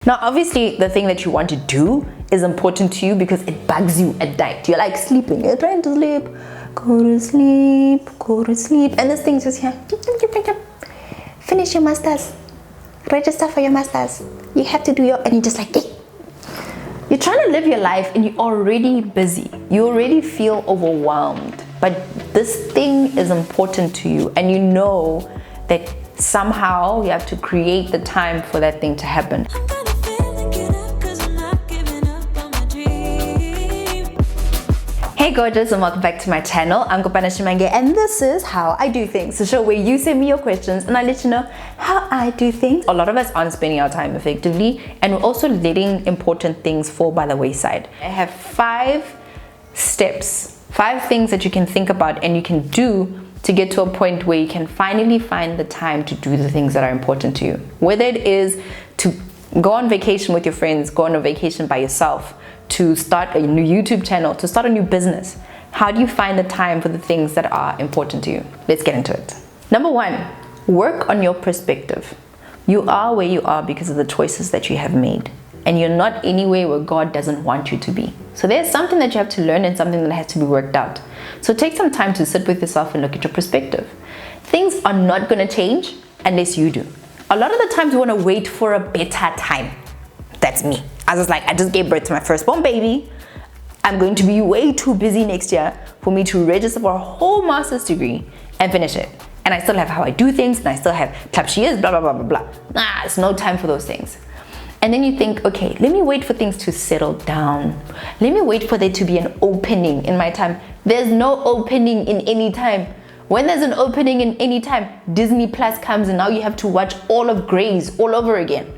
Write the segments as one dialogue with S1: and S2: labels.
S1: Now, obviously, the thing that you want to do is important to you because it bugs you at night. You're like sleeping, you're trying to sleep, go to sleep, go to sleep, and this thing's just here. Finish your masters, register for your masters. You have to do your, and you're just like, hey. You're trying to live your life and you're already busy. You already feel overwhelmed, but this thing is important to you, and you know that somehow you have to create the time for that thing to happen. Hey gorgeous, and welcome back to my channel. I'm Kopana Shimange, and this is how I do things. The show where you send me your questions and I let you know how I do things. A lot of us aren't spending our time effectively, and we're also letting important things fall by the wayside. I have 5 steps, 5 things that you can think about and you can do to get to a point where you can finally find the time to do the things that are important to you. Whether it is to go on vacation with your friends, go on a vacation by yourself, to start a new YouTube channel, to start a new business. How do you find the time for the things that are important to you? Let's get into it. Number 1, work on your perspective. You are where you are because of the choices that you have made, and you're not anywhere where God doesn't want you to be. So there's something that you have to learn and something that has to be worked out. So take some time to sit with yourself and look at your perspective. Things are not going to change unless you do. A lot of the times you want to wait for a better time. That's me. I was like, I just gave birth to my firstborn baby. I'm going to be way too busy next year for me to register for a whole master's degree and finish it. And I still have how I do things, and I still have clapshias, blah, blah, blah, blah, blah. Nah, it's no time for those things. And then you think, okay, let me wait for things to settle down. Let me wait for there to be an opening in my time. There's no opening in any time. When there's an opening in any time, Disney Plus comes and now you have to watch all of Grey's all over again.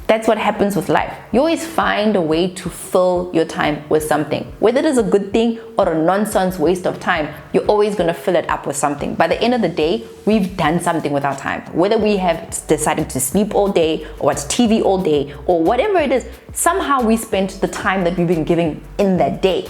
S1: That's what happens with life. You always find a way to fill your time with something. Whether it is a good thing or a nonsense waste of time, you're always going to fill it up with something. By the end of the day, we've done something with our time. Whether we have decided to sleep all day or watch TV all day or whatever it is, somehow we spent the time that we've been giving in that day.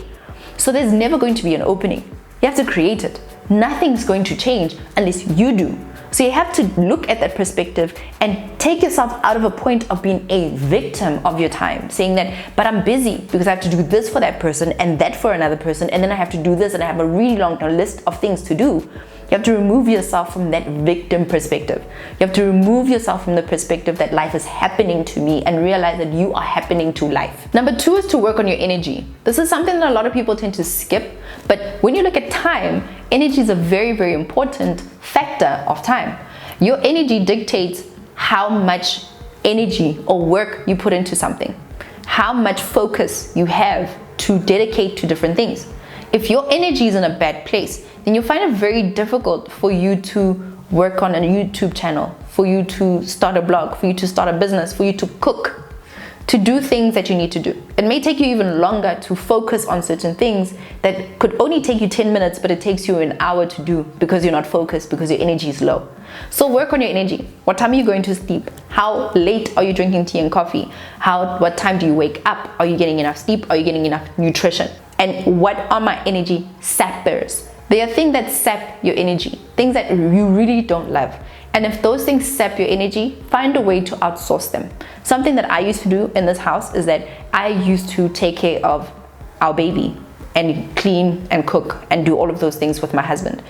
S1: So there's never going to be an opening. You have to create it. Nothing's going to change unless you do. So you have to look at that perspective and take yourself out of a point of being a victim of your time, saying that, but I'm busy because I have to do this for that person and that for another person, and then I have to do this and I have a really long list of things to do. You have to remove yourself from that victim perspective. You have to remove yourself from the perspective that life is happening to me and realize that you are happening to life. Number 2 is to work on your energy. This is something that a lot of people tend to skip, but when you look at time, energy is a very, very important factor of time. Your energy dictates how much energy or work you put into something, how much focus you have to dedicate to different things. If your energy is in a bad place, then you find it very difficult for you to work on a YouTube channel, for you to start a blog, for you to start a business, for you to cook, to do things that you need to do. It may take you even longer to focus on certain things that could only take you 10 minutes, but it takes you an hour to do because you're not focused, because your energy is low. So work on your energy. What time are you going to sleep? How late are you drinking tea and coffee? What time do you wake up? Are you getting enough sleep? Are you getting enough nutrition? And what are my energy sappers? They are things that sap your energy, things that you really don't love. And if those things sap your energy, find a way to outsource them. Something that I used to do in this house is that I used to take care of our baby and clean and cook and do all of those things with my husband.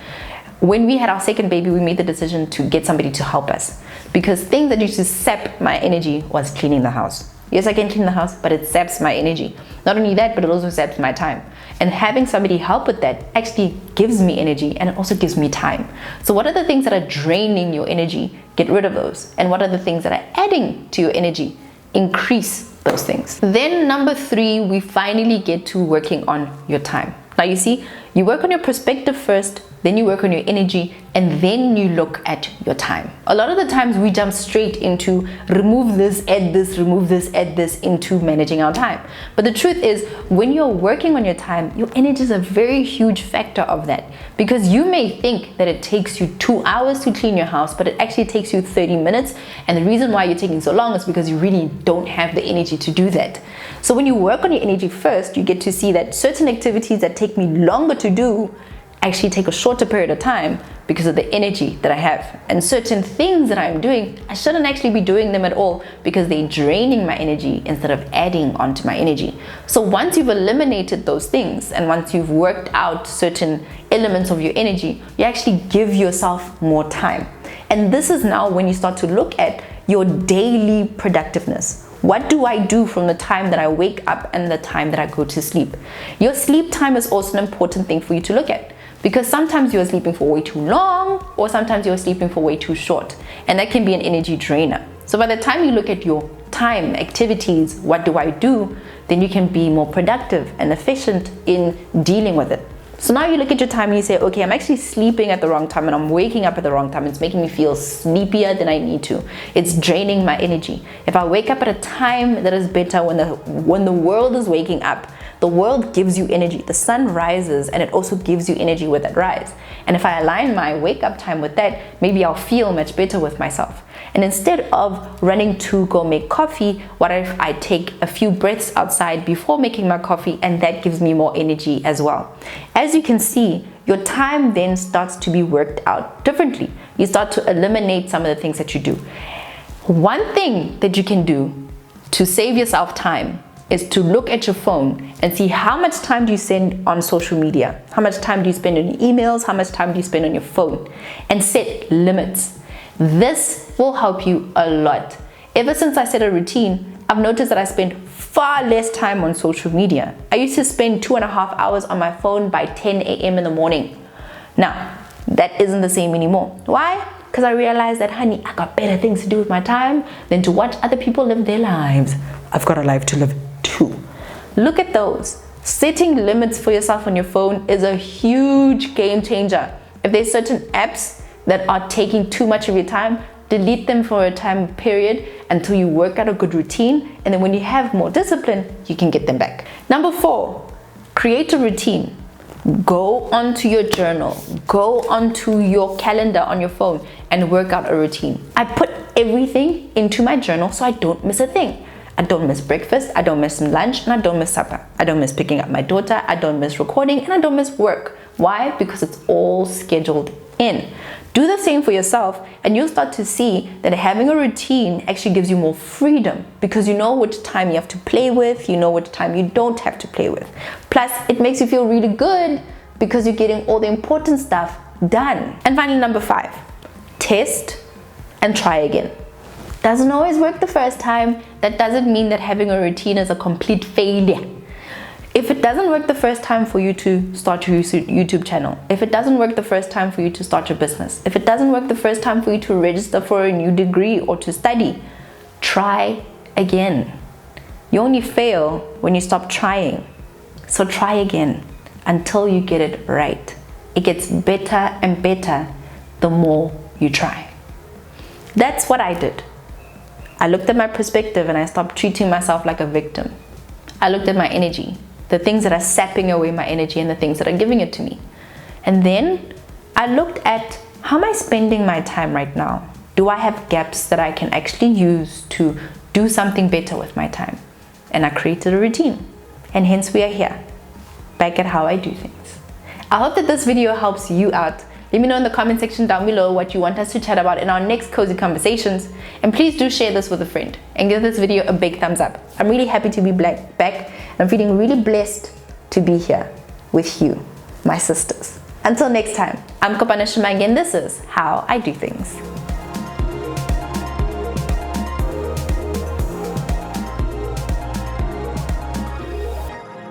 S1: When we had our second baby, we made the decision to get somebody to help us, because things that used to sap my energy was cleaning the house. Yes, I can clean the house, but it saps my energy. Not only that, but it also saps my time. And having somebody help with that actually gives me energy, and it also gives me time. So what are the things that are draining your energy? Get rid of those. And what are the things that are adding to your energy? Increase those things. Then number 3, we finally get to working on your time. Now you see, you work on your perspective first, then you work on your energy, and then you look at your time. A lot of the times we jump straight into remove this, add this, remove this, add this into managing our time. But the truth is, when you're working on your time, your energy is a very huge factor of that, because you may think that it takes you 2 hours to clean your house, but it actually takes you 30 minutes. And the reason why you're taking so long is because you really don't have the energy to do that. So when you work on your energy first, you get to see that certain activities that take me longer to do actually take a shorter period of time because of the energy that I have. And certain things that I'm doing, I shouldn't actually be doing them at all because they're draining my energy instead of adding onto my energy. So once you've eliminated those things and once you've worked out certain elements of your energy, you actually give yourself more time. And this is now when you start to look at your daily productiveness. What do I do from the time that I wake up and the time that I go to sleep? Your sleep time is also an important thing for you to look at, because sometimes you're sleeping for way too long or sometimes you're sleeping for way too short, and that can be an energy drainer. So by the time you look at your time, activities, what do I do, then you can be more productive and efficient in dealing with it. So now you look at your time and you say, okay, I'm actually sleeping at the wrong time and I'm waking up at the wrong time. It's making me feel sleepier than I need to. It's draining my energy. If I wake up at a time that is better, when the world is waking up, the world gives you energy. The sun rises and it also gives you energy with that rise. And if I align my wake up time with that, maybe I'll feel much better with myself. And instead of running to go make coffee, what if I take a few breaths outside before making my coffee, and that gives me more energy as well. As you can see, your time then starts to be worked out differently. You start to eliminate some of the things that you do. One thing that you can do to save yourself time is to look at your phone and see how much time do you spend on social media, how much time do you spend on your emails, how much time do you spend on your phone, and set limits. This will help you a lot. Ever since I set a routine, I've noticed that I spend far less time on social media. I used to spend 2.5 hours on my phone by 10 a.m. in the morning. Now, that isn't the same anymore. Why? Because I realized that, honey, I got better things to do with my time than to watch other people live their lives. I've got a life to live too. Look at those. Setting limits for yourself on your phone is a huge game changer. If there's certain apps that are taking too much of your time, delete them for a time period until you work out a good routine, and then when you have more discipline, you can get them back. Number 4, create a routine. Go onto your journal, go onto your calendar on your phone and work out a routine. I put everything into my journal so I don't miss a thing. I don't miss breakfast, I don't miss lunch, and I don't miss supper. I don't miss picking up my daughter, I don't miss recording, and I don't miss work. Why? Because it's all scheduled in. Do the same for yourself and you'll start to see that having a routine actually gives you more freedom, because you know which time you have to play with, you know which time you don't have to play with. Plus, it makes you feel really good because you're getting all the important stuff done. And finally, number 5, test and try again. Doesn't always work the first time. That doesn't mean that having a routine is a complete failure. If it doesn't work the first time for you to start your YouTube channel, if it doesn't work the first time for you to start your business, if it doesn't work the first time for you to register for a new degree or to study, try again. You only fail when you stop trying. So try again until you get it right. It gets better and better the more you try. That's what I did. I looked at my perspective and I stopped treating myself like a victim. I looked at my energy, the things that are sapping away my energy and the things that are giving it to me. And then I looked at, how am I spending my time right now? Do I have gaps that I can actually use to do something better with my time? And I created a routine. And hence we are here, back at how I do things. I hope that this video helps you out. Let me know in the comment section down below what you want us to chat about in our next cozy conversations. And please do share this with a friend and give this video a big thumbs up. I'm really happy to be back and I'm feeling really blessed to be here with you, my sisters. Until next time, I'm Kopana Shimangi and this is How I Do Things.